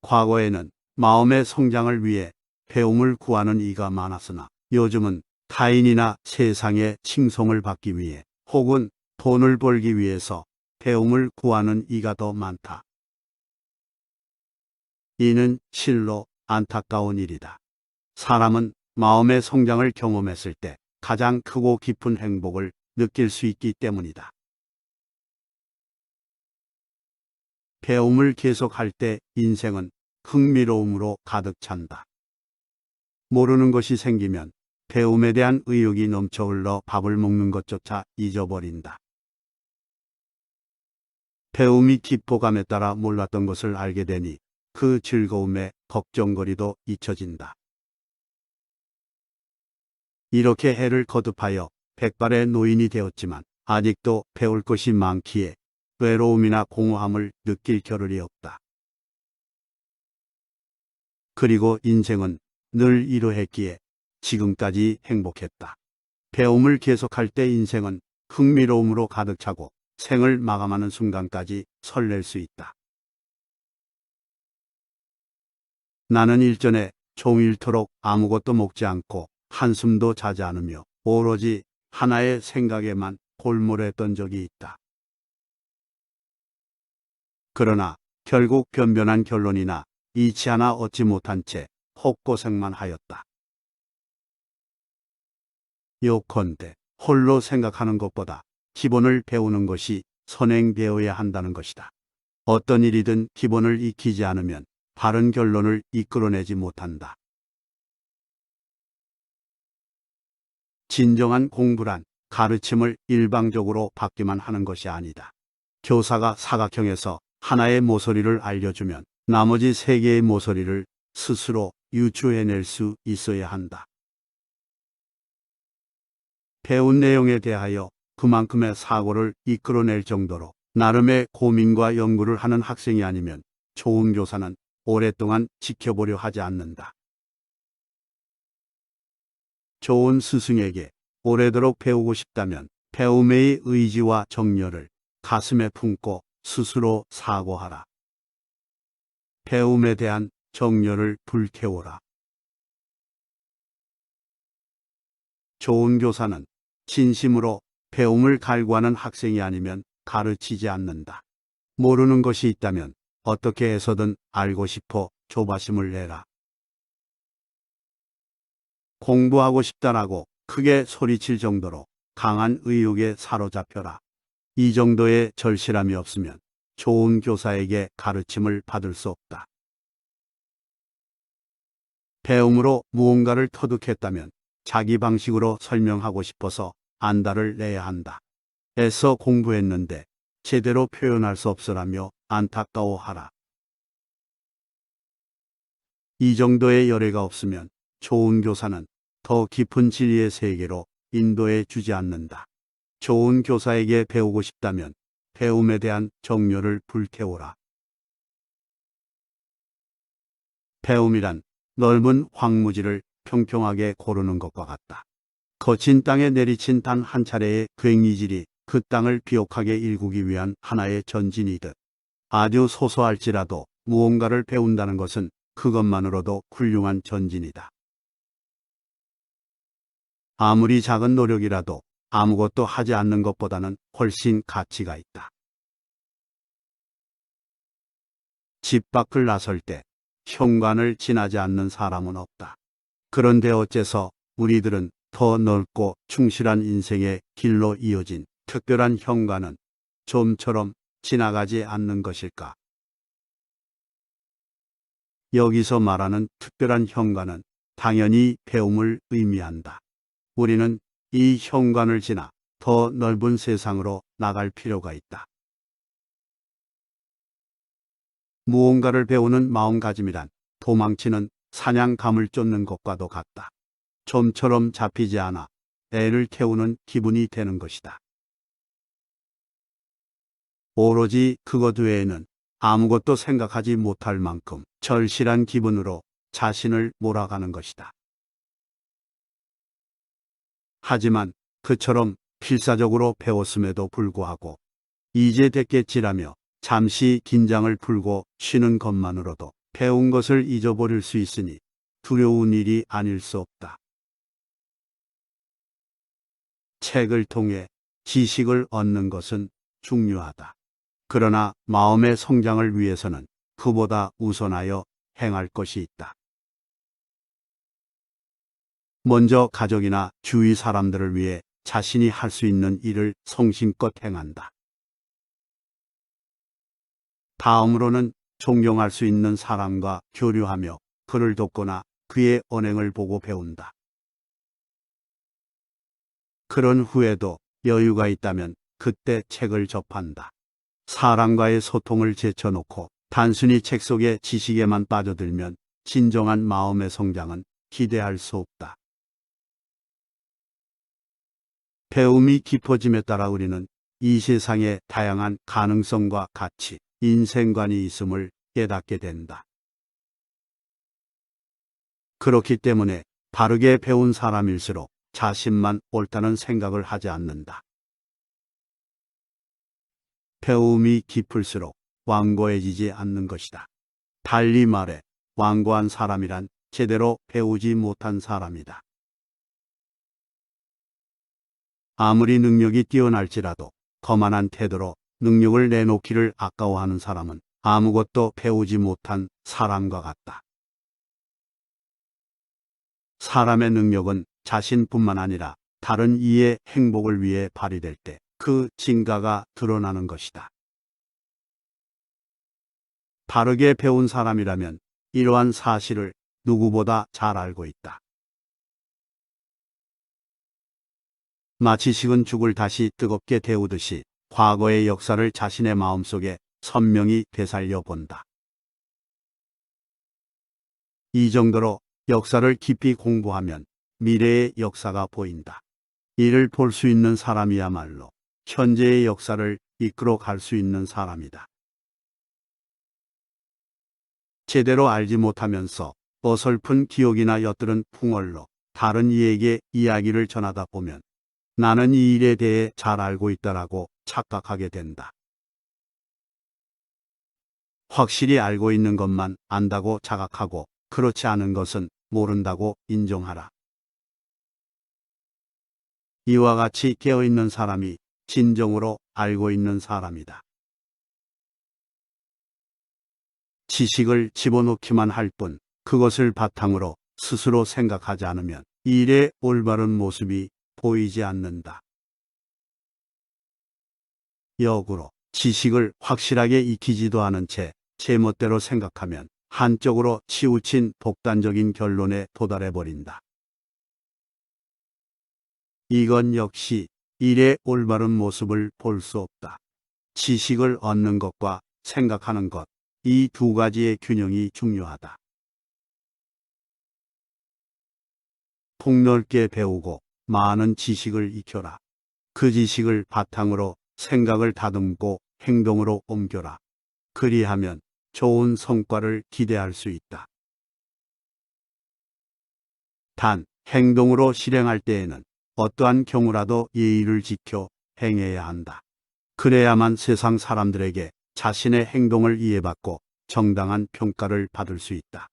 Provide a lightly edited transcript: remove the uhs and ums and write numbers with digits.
과거에는 마음의 성장을 위해 배움을 구하는 이가 많았으나 요즘은 타인이나 세상의 칭송을 받기 위해 혹은 돈을 벌기 위해서 배움을 구하는 이가 더 많다. 이는 실로 안타까운 일이다. 사람은 마음의 성장을 경험했을 때 가장 크고 깊은 행복을 느낄 수 있기 때문이다. 배움을 계속할 때 인생은 흥미로움으로 가득 찬다. 모르는 것이 생기면 배움에 대한 의욕이 넘쳐 흘러 밥을 먹는 것조차 잊어버린다. 배움이 깊어감에 따라 몰랐던 것을 알게 되니 그 즐거움에 걱정거리도 잊혀진다. 이렇게 해를 거듭하여 백발의 노인이 되었지만 아직도 배울 것이 많기에 외로움이나 공허함을 느낄 겨를이 없다. 그리고 인생은 늘 이러했기에 지금까지 행복했다. 배움을 계속할 때 인생은 흥미로움으로 가득 차고 생을 마감하는 순간까지 설렐 수 있다. 나는 일전에 종일토록 아무것도 먹지 않고 한숨도 자지 않으며 오로지 하나의 생각에만 골몰했던 적이 있다. 그러나 결국 변변한 결론이나 이치 하나 얻지 못한 채 헛고생만 하였다. 요컨대 홀로 생각하는 것보다 기본을 배우는 것이 선행되어야 한다는 것이다. 어떤 일이든 기본을 익히지 않으면 바른 결론을 이끌어내지 못한다. 진정한 공부란 가르침을 일방적으로 받기만 하는 것이 아니다. 교사가 사각형에서 하나의 모서리를 알려주면 나머지 세 개의 모서리를 스스로 유추해낼 수 있어야 한다. 배운 내용에 대하여 그만큼의 사고를 이끌어낼 정도로 나름의 고민과 연구를 하는 학생이 아니면 좋은 교사는 오랫동안 지켜보려 하지 않는다. 좋은 스승에게 오래도록 배우고 싶다면 배움의 의지와 정열을 가슴에 품고 스스로 사고하라. 배움에 대한 정열을 불태워라. 좋은 교사는 진심으로 배움을 갈구하는 학생이 아니면 가르치지 않는다. 모르는 것이 있다면 어떻게 해서든 알고 싶어 조바심을 내라. 공부하고 싶다라고 크게 소리칠 정도로 강한 의욕에 사로잡혀라. 이 정도의 절실함이 없으면 좋은 교사에게 가르침을 받을 수 없다. 배움으로 무언가를 터득했다면 자기 방식으로 설명하고 싶어서 안달을 내야 한다. 애써 공부했는데 제대로 표현할 수 없으라며 안타까워하라. 이 정도의 열애가 없으면 좋은 교사는 더 깊은 진리의 세계로 인도해 주지 않는다. 좋은 교사에게 배우고 싶다면 배움에 대한 정열을 불태워라. 배움이란 넓은 황무지를 평평하게 고르는 것과 같다. 거친 땅에 내리친 단 한 차례의 괭이질이 그 땅을 비옥하게 일구기 위한 하나의 전진이듯 아주 소소할지라도 무언가를 배운다는 것은 그것만으로도 훌륭한 전진이다. 아무리 작은 노력이라도 아무것도 하지 않는 것보다는 훨씬 가치가 있다. 집 밖을 나설 때 현관을 지나지 않는 사람은 없다. 그런데 어째서 우리들은 더 넓고 충실한 인생의 길로 이어진 특별한 현관은 좀처럼 지나가지 않는 것일까? 여기서 말하는 특별한 현관은 당연히 배움을 의미한다. 우리는 이 현관을 지나 더 넓은 세상으로 나갈 필요가 있다. 무언가를 배우는 마음가짐이란 도망치는 사냥감을 쫓는 것과도 같다. 좀처럼 잡히지 않아 애를 태우는 기분이 되는 것이다. 오로지 그것 외에는 아무것도 생각하지 못할 만큼 절실한 기분으로 자신을 몰아가는 것이다. 하지만 그처럼 필사적으로 배웠음에도 불구하고 이제 됐겠지라며 잠시 긴장을 풀고 쉬는 것만으로도 배운 것을 잊어버릴 수 있으니 두려운 일이 아닐 수 없다. 책을 통해 지식을 얻는 것은 중요하다. 그러나 마음의 성장을 위해서는 그보다 우선하여 행할 것이 있다. 먼저 가족이나 주위 사람들을 위해 자신이 할 수 있는 일을 성심껏 행한다. 다음으로는 존경할 수 있는 사람과 교류하며 그를 돕거나 그의 언행을 보고 배운다. 그런 후에도 여유가 있다면 그때 책을 접한다. 사람과의 소통을 제쳐놓고 단순히 책 속의 지식에만 빠져들면 진정한 마음의 성장은 기대할 수 없다. 배움이 깊어짐에 따라 우리는 이 세상에 다양한 가능성과 가치, 인생관이 있음을 깨닫게 된다. 그렇기 때문에 바르게 배운 사람일수록 자신만 옳다는 생각을 하지 않는다. 배움이 깊을수록 완고해지지 않는 것이다. 달리 말해 완고한 사람이란 제대로 배우지 못한 사람이다. 아무리 능력이 뛰어날지라도 거만한 태도로 능력을 내놓기를 아까워하는 사람은 아무것도 배우지 못한 사람과 같다. 사람의 능력은 자신뿐만 아니라 다른 이의 행복을 위해 발휘될 때 그 진가가 드러나는 것이다. 바르게 배운 사람이라면 이러한 사실을 누구보다 잘 알고 있다. 마치 식은 죽을 다시 뜨겁게 데우듯이 과거의 역사를 자신의 마음속에 선명히 되살려 본다. 이 정도로 역사를 깊이 공부하면 미래의 역사가 보인다. 이를 볼 수 있는 사람이야말로 현재의 역사를 이끌어 갈 수 있는 사람이다. 제대로 알지 못하면서 어설픈 기억이나 엿들은 풍월로 다른 이에게 이야기를 전하다 보면 나는 이 일에 대해 잘 알고 있다라고 착각하게 된다. 확실히 알고 있는 것만 안다고 자각하고 그렇지 않은 것은 모른다고 인정하라. 이와 같이 깨어있는 사람이 진정으로 알고 있는 사람이다. 지식을 집어넣기만 할 뿐 그것을 바탕으로 스스로 생각하지 않으면 이 일의 올바른 모습이 보이지 않는다. 역으로 지식을 확실하게 익히지도 않은 채 제멋대로 생각하면 한쪽으로 치우친 독단적인 결론에 도달해버린다. 이건 역시 일의 올바른 모습을 볼 수 없다. 지식을 얻는 것과 생각하는 것, 이 두 가지의 균형이 중요하다. 폭넓게 배우고 많은 지식을 익혀라. 그 지식을 바탕으로 생각을 다듬고 행동으로 옮겨라. 그리하면 좋은 성과를 기대할 수 있다. 단, 행동으로 실행할 때에는 어떠한 경우라도 예의를 지켜 행해야 한다. 그래야만 세상 사람들에게 자신의 행동을 이해받고 정당한 평가를 받을 수 있다.